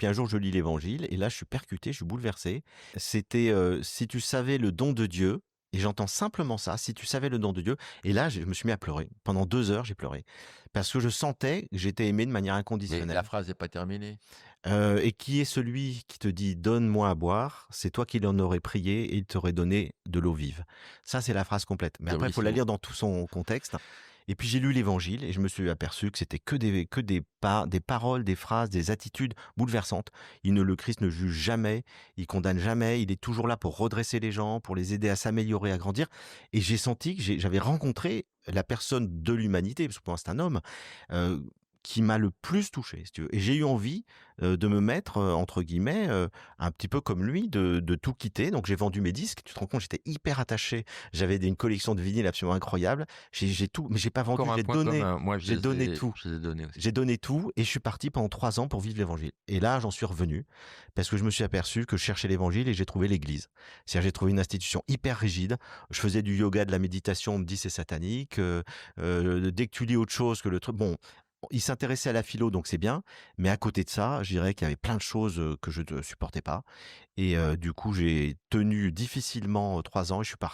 puis un jour, je lis l'Évangile et là, je suis percuté, je suis bouleversé. C'était si tu savais le don de Dieu. Et j'entends simplement ça, si tu savais le don de Dieu. Et là, je me suis mis à pleurer. Pendant 2 heures, j'ai pleuré. Parce que je sentais que j'étais aimé de manière Mais la inconditionnelle. phrase n'est pas terminée. Et qui est celui qui te dit: «Donne-moi à boire», c'est toi qui l'en aurais prié et il t'aurait donné de l'eau vive. Ça, c'est la phrase complète. Mais après, Oui, il faut c'est la beau. lire dans tout son contexte. Et puis j'ai lu l'Évangile et je me suis aperçu que c'était des paroles, des phrases, des attitudes bouleversantes. Le Christ ne juge jamais, il condamne jamais, il est toujours là pour redresser les gens, pour les aider à s'améliorer, à grandir. Et j'ai senti que j'avais rencontré la personne de l'humanité, parce que pour moi c'est un homme, heu, qui m'a le plus touché, si tu veux. Et j'ai eu envie de me mettre, entre guillemets, un petit peu comme lui, de tout quitter. Donc j'ai vendu mes disques. Tu te rends compte, j'étais hyper attaché. J'avais une collection de vinyles absolument incroyable. J'ai tout, mais j'ai pas vendu, Encore un j'ai point donné. commun. Moi, J'ai donné tout. je les ai donnés aussi. J'ai donné tout et je suis parti pendant 3 ans pour vivre l'évangile. Et là, j'en suis revenu parce que je me suis aperçu que je cherchais l'évangile et j'ai trouvé l'église. C'est-à-dire, j'ai trouvé une institution hyper rigide. Je faisais du yoga, de la méditation, on me dit c'est satanique. Dès que tu lis autre chose que le truc, bon, il s'intéressait à la philo, donc c'est bien. Mais à côté de ça, je dirais qu'il y avait plein de choses que je ne supportais pas. Et du coup, j'ai tenu difficilement 3 ans et je suis parti.